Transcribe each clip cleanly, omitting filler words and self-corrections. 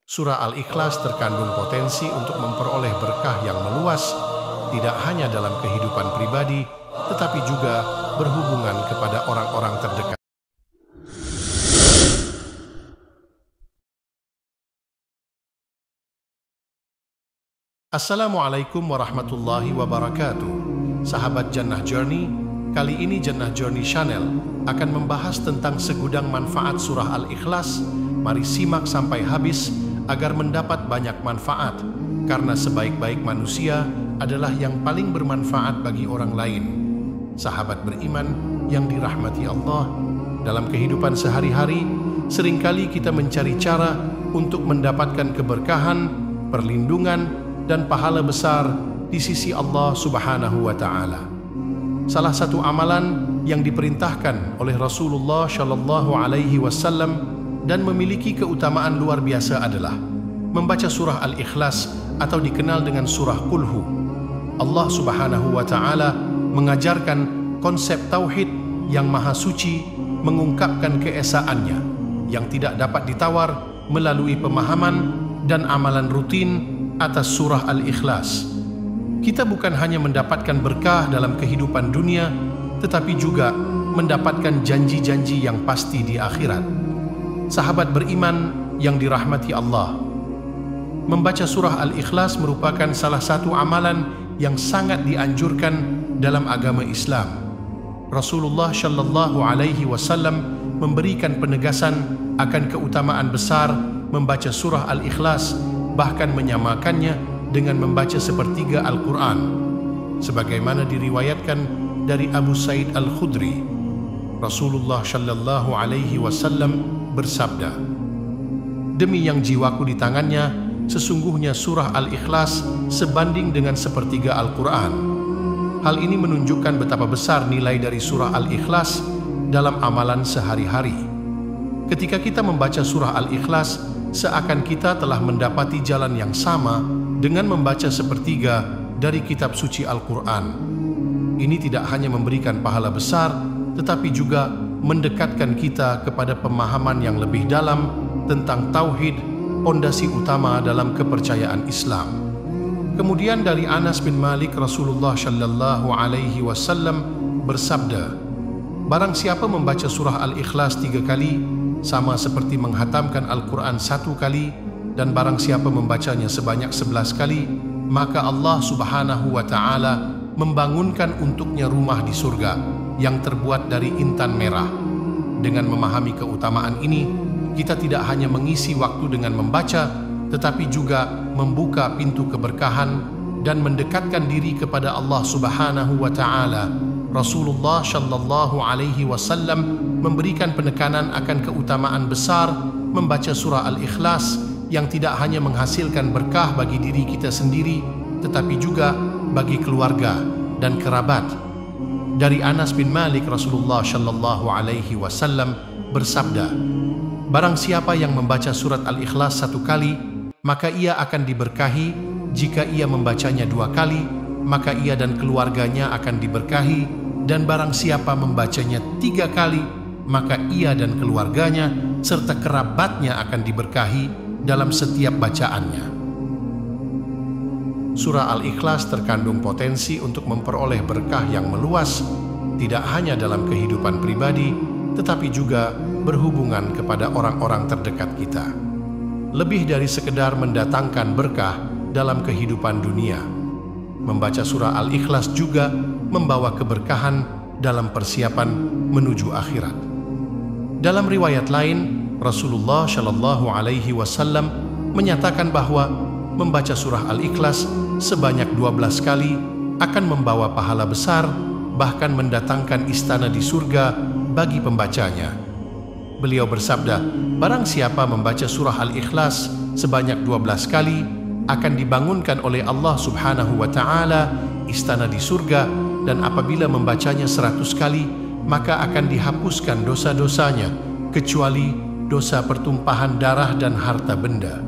Surah Al-Ikhlas terkandung potensi untuk memperoleh berkah yang meluas, tidak hanya dalam kehidupan pribadi, tetapi juga berhubungan kepada orang-orang terdekat. Assalamualaikum warahmatullahi wabarakatuh. Sahabat Jannah Journey, kali ini Jannah Journey Channel akan membahas tentang segudang manfaat surah Al-Ikhlas. Mari simak sampai habis agar mendapat banyak manfaat, karena sebaik-baik manusia adalah yang paling bermanfaat bagi orang lain. Sahabat beriman yang dirahmati Allah, dalam kehidupan sehari-hari seringkali kita mencari cara untuk mendapatkan keberkahan, perlindungan, dan pahala besar di sisi Allah Subhanahu wa Ta'ala. Salah satu amalan yang diperintahkan oleh Rasulullah Shallallahu Alaihi Wasallam dan memiliki keutamaan luar biasa adalah membaca surah Al-Ikhlas atau dikenal dengan surah Qulhu. Allah Subhanahu wa Ta'ala mengajarkan konsep tauhid yang maha suci, mengungkapkan keesaannya yang tidak dapat ditawar melalui pemahaman dan amalan rutin atas surah Al-Ikhlas. Kita bukan hanya mendapatkan berkah dalam kehidupan dunia, tetapi juga mendapatkan janji-janji yang pasti di akhirat. Sahabat beriman yang dirahmati Allah, membaca surah Al-Ikhlas merupakan salah satu amalan yang sangat dianjurkan dalam agama Islam. Rasulullah Shallallahu Alaihi Wasallam memberikan penegasan akan keutamaan besar membaca surah Al-Ikhlas, bahkan menyamakannya dengan membaca sepertiga Al-Quran, sebagaimana diriwayatkan dari Abu Sa'id Al-Khudri. Rasulullah Shallallahu Alaihi Wasallam bersabda, "Demi yang jiwaku di tangannya, sesungguhnya surah Al-Ikhlas sebanding dengan sepertiga Al-Quran." Hal ini menunjukkan betapa besar nilai dari surah Al-Ikhlas dalam amalan sehari-hari. Ketika kita membaca surah Al-Ikhlas, seakan kita telah mendapati jalan yang sama dengan membaca sepertiga dari kitab suci Al-Quran. Ini tidak hanya memberikan pahala besar, tetapi juga mendekatkan kita kepada pemahaman yang lebih dalam tentang tauhid, pondasi utama dalam kepercayaan Islam. Kemudian dari Anas bin Malik, Rasulullah Shallallahu Alaihi Wasallam bersabda, "Barang siapa membaca surah Al-Ikhlas 3 kali, sama seperti menghatamkan Al-Quran 1 kali, dan barang siapa membacanya sebanyak 11 kali, maka Allah Subhanahu wa Ta'ala membangunkan untuknya rumah di surga yang terbuat dari intan merah." Dengan memahami keutamaan ini, kita tidak hanya mengisi waktu dengan membaca, tetapi juga membuka pintu keberkahan dan mendekatkan diri kepada Allah Subhanahu wa Ta'ala. Rasulullah Shallallahu Alaihi Wasallam memberikan penekanan akan keutamaan besar membaca surah Al-Ikhlas yang tidak hanya menghasilkan berkah bagi diri kita sendiri, tetapi juga bagi keluarga dan kerabat. Dari Anas bin Malik, Rasulullah Shallallahu Alaihi Wasallam bersabda, "Barang siapa yang membaca surat Al-Ikhlas 1 kali, maka ia akan diberkahi. Jika ia membacanya 2 kali, maka ia dan keluarganya akan diberkahi. Dan barang siapa membacanya 3 kali, maka ia dan keluarganya serta kerabatnya akan diberkahi dalam setiap bacaannya." Surah Al-Ikhlas terkandung potensi untuk memperoleh berkah yang meluas, tidak hanya dalam kehidupan pribadi, tetapi juga berhubungan kepada orang-orang terdekat kita. Lebih dari sekedar mendatangkan berkah dalam kehidupan dunia, membaca surah Al-Ikhlas juga membawa keberkahan dalam persiapan menuju akhirat. Dalam riwayat lain, Rasulullah Shallallahu Alaihi Wasallam menyatakan bahwa membaca surah Al-Ikhlas sebanyak 12 kali akan membawa pahala besar, bahkan mendatangkan istana di surga bagi pembacanya. Beliau bersabda, "Barang siapa membaca surah Al-Ikhlas sebanyak 12 kali, akan dibangunkan oleh Allah Subhanahu wa Ta'ala istana di surga, dan apabila membacanya 100 kali, maka akan dihapuskan dosa-dosanya, kecuali dosa pertumpahan darah dan harta benda."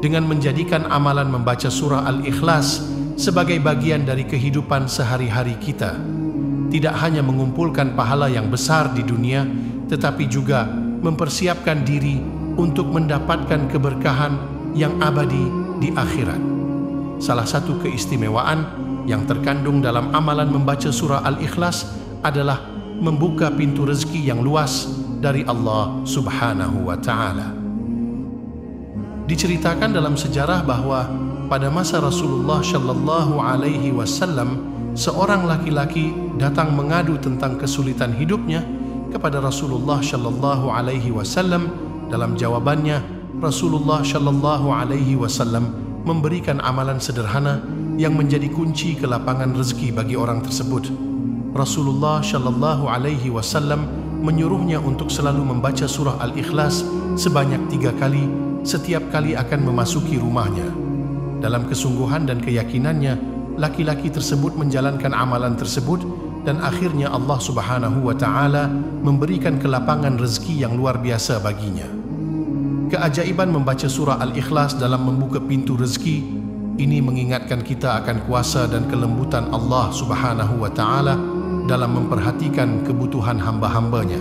Dengan menjadikan amalan membaca surah Al-Ikhlas sebagai bagian dari kehidupan sehari-hari kita, tidak hanya mengumpulkan pahala yang besar di dunia, tetapi juga mempersiapkan diri untuk mendapatkan keberkahan yang abadi di akhirat. Salah satu keistimewaan yang terkandung dalam amalan membaca surah Al-Ikhlas adalah membuka pintu rezeki yang luas dari Allah Subhanahu wa Ta'ala. Diceritakan dalam sejarah bahwa pada masa Rasulullah Shallallahu Alaihi Wasallam, seorang laki-laki datang mengadu tentang kesulitan hidupnya kepada Rasulullah Shallallahu Alaihi Wasallam. Dalam jawabannya, Rasulullah Shallallahu Alaihi Wasallam memberikan amalan sederhana yang menjadi kunci kelapangan rezeki bagi orang tersebut. Rasulullah Shallallahu Alaihi Wasallam menyuruhnya untuk selalu membaca surah Al-Ikhlas sebanyak 3 kali setiap kali akan memasuki rumahnya. Dalam kesungguhan dan keyakinannya, laki-laki tersebut menjalankan amalan tersebut dan akhirnya Allah Subhanahu wa Ta'ala memberikan kelapangan rezeki yang luar biasa baginya. Keajaiban membaca surah Al-Ikhlas dalam membuka pintu rezeki ini mengingatkan kita akan kuasa dan kelembutan Allah Subhanahu wa Ta'ala dalam memperhatikan kebutuhan hamba-hambanya.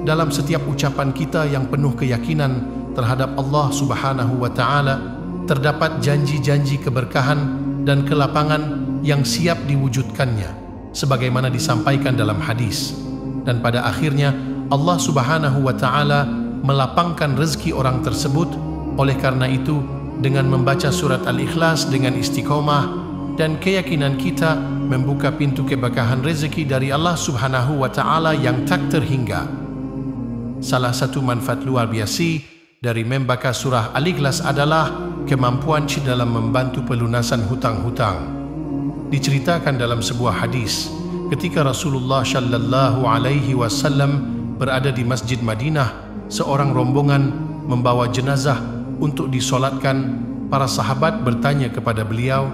Dalam setiap ucapan kita yang penuh keyakinan terhadap Allah Subhanahu wa Ta'ala terdapat janji-janji keberkahan dan kelapangan yang siap diwujudkannya sebagaimana disampaikan dalam hadis. Dan pada akhirnya Allah Subhanahu wa Ta'ala melapangkan rezeki orang tersebut. Oleh karena itu, dengan membaca surat Al-Ikhlas dengan istiqomah dan keyakinan kita membuka pintu keberkahan rezeki dari Allah Subhanahu wa Ta'ala yang tak terhingga. Salah satu manfaat luar biasa dari membaca surah Al-Ikhlas adalah kemampuan dalam membantu pelunasan hutang-hutang. Diceritakan dalam sebuah hadis, ketika Rasulullah Shallallahu Alaihi Wasallam berada di Masjid Madinah, seorang rombongan membawa jenazah untuk disolatkan. Para sahabat bertanya kepada beliau,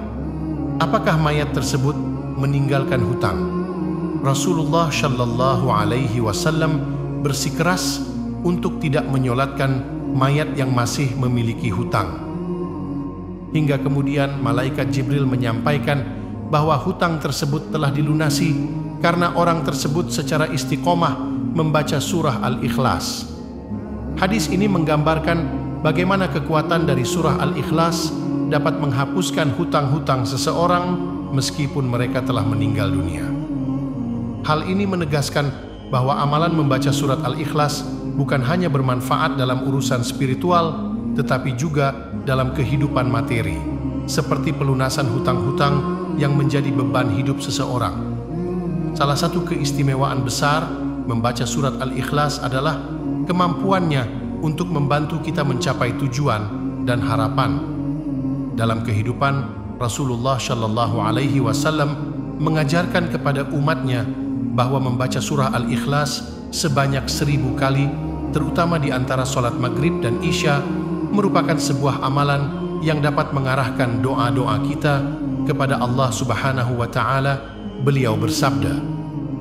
apakah mayat tersebut meninggalkan hutang? Rasulullah Shallallahu Alaihi Wasallam bersikeras untuk tidak menyolatkan mayat yang masih memiliki hutang. Hingga kemudian malaikat Jibril menyampaikan bahwa hutang tersebut telah dilunasi karena orang tersebut secara istiqomah membaca surah Al-Ikhlas. Hadis ini menggambarkan bagaimana kekuatan dari surah Al-Ikhlas dapat menghapuskan hutang-hutang seseorang meskipun mereka telah meninggal dunia. Hal ini menegaskan bahwa amalan membaca surat Al-Ikhlas bukan hanya bermanfaat dalam urusan spiritual, tetapi juga dalam kehidupan materi, seperti pelunasan hutang-hutang yang menjadi beban hidup seseorang. Salah satu keistimewaan besar membaca surat Al-Ikhlas adalah kemampuannya untuk membantu kita mencapai tujuan dan harapan. Dalam kehidupan, Rasulullah Shallallahu Alaihi Wasallam mengajarkan kepada umatnya bahwa membaca surah Al-Ikhlas sebanyak 1000 kali, terutama di antara sholat maghrib dan isya, merupakan sebuah amalan yang dapat mengarahkan doa-doa kita kepada Allah Subhanahu wa Ta'ala. Beliau bersabda,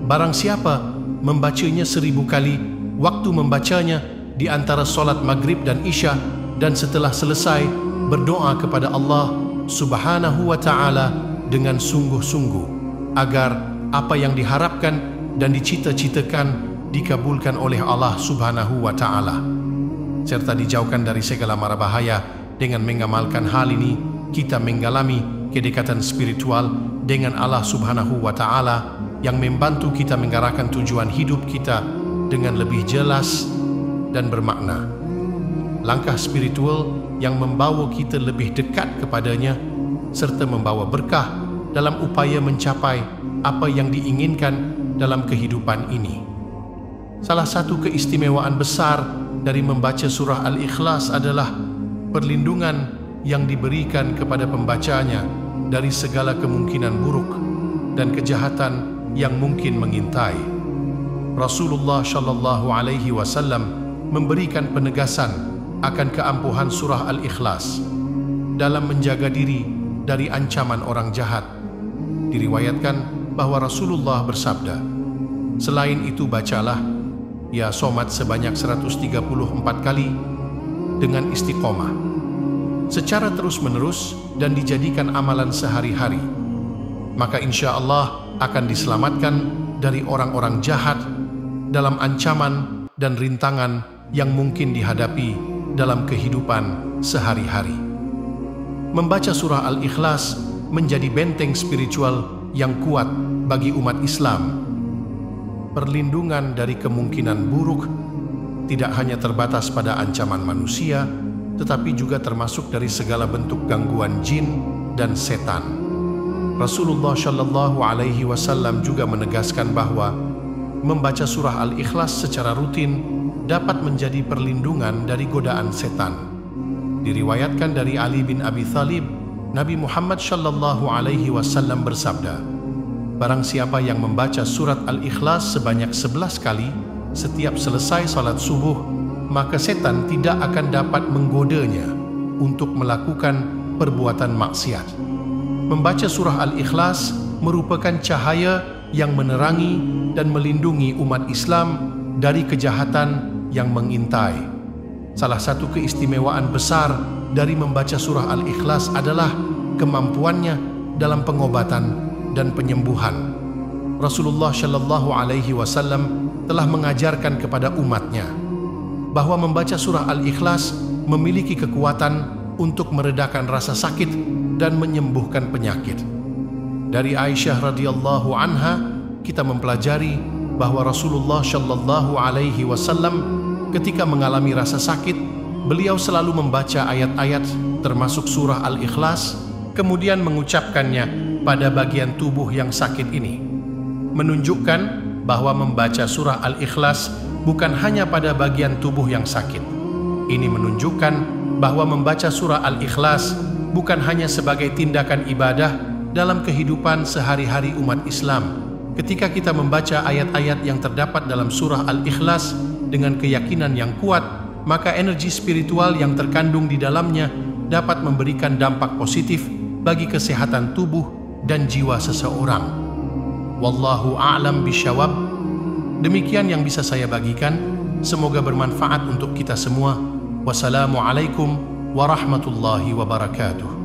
barang siapa membacanya 1000 kali, waktu membacanya di antara sholat maghrib dan isya, dan setelah selesai berdoa kepada Allah Subhanahu wa Ta'ala dengan sungguh-sungguh agar apa yang diharapkan dan dicita-citakan dikabulkan oleh Allah Subhanahu wa Ta'ala, serta dijauhkan dari segala mara bahaya. Dengan mengamalkan hal ini, kita mengalami kedekatan spiritual dengan Allah Subhanahu wa Ta'ala yang membantu kita mengarahkan tujuan hidup kita dengan lebih jelas dan bermakna. Langkah spiritual yang membawa kita lebih dekat kepadanya serta membawa berkah dalam upaya mencapai apa yang diinginkan dalam kehidupan ini. Salah satu keistimewaan besar dari membaca surah Al-Ikhlas adalah perlindungan yang diberikan kepada pembacanya dari segala kemungkinan buruk dan kejahatan yang mungkin mengintai. Rasulullah Shallallahu Alaihi Wasallam memberikan penegasan akan keampuhan surah Al-Ikhlas dalam menjaga diri dari ancaman orang jahat. Diriwayatkan bahwa Rasulullah bersabda, selain itu bacalah ya somat sebanyak 134 kali dengan istiqomah secara terus-menerus dan dijadikan amalan sehari-hari, maka insya Allah akan diselamatkan dari orang-orang jahat dalam ancaman dan rintangan yang mungkin dihadapi dalam kehidupan sehari-hari. Membaca surah Al-Ikhlas menjadi benteng spiritual yang kuat bagi umat Islam. Perlindungan dari kemungkinan buruk tidak hanya terbatas pada ancaman manusia, tetapi juga termasuk dari segala bentuk gangguan jin dan setan. Rasulullah Shallallahu Alaihi Wasallam juga menegaskan bahwa membaca surah Al-Ikhlas secara rutin dapat menjadi perlindungan dari godaan setan. Diriwayatkan dari Ali bin Abi Thalib, Nabi Muhammad Shallallahu Alaihi Wasallam bersabda, barang siapa yang membaca surat Al-Ikhlas sebanyak 11 kali setiap selesai salat subuh, maka setan tidak akan dapat menggodanya untuk melakukan perbuatan maksiat. Membaca surah Al-Ikhlas merupakan cahaya yang menerangi dan melindungi umat Islam dari kejahatan yang mengintai. Salah satu keistimewaan besar dari membaca surah Al-Ikhlas adalah kemampuannya dalam pengobatan dan penyembuhan. Rasulullah Shallallahu Alaihi Wasallam telah mengajarkan kepada umatnya bahwa membaca surah Al-Ikhlas memiliki kekuatan untuk meredakan rasa sakit dan menyembuhkan penyakit. Dari Aisyah radhiyallahu anha kita mempelajari bahwa Rasulullah Shallallahu Alaihi Wasallam ketika mengalami rasa sakit, beliau selalu membaca ayat-ayat termasuk surah Al-Ikhlas, kemudian mengucapkannya pada bagian tubuh yang sakit ini. Menunjukkan bahwa membaca surah Al-Ikhlas bukan hanya pada bagian tubuh yang sakit. Ini menunjukkan bahwa membaca surah Al-Ikhlas bukan hanya sebagai tindakan ibadah dalam kehidupan sehari-hari umat Islam. Ketika kita membaca ayat-ayat yang terdapat dalam surah Al-Ikhlas dengan keyakinan yang kuat, maka energi spiritual yang terkandung di dalamnya dapat memberikan dampak positif bagi kesehatan tubuh dan jiwa seseorang. Wallahu a'lam bisyawab. Demikian yang bisa saya bagikan. Semoga bermanfaat untuk kita semua. Wassalamualaikum warahmatullahi wabarakatuh.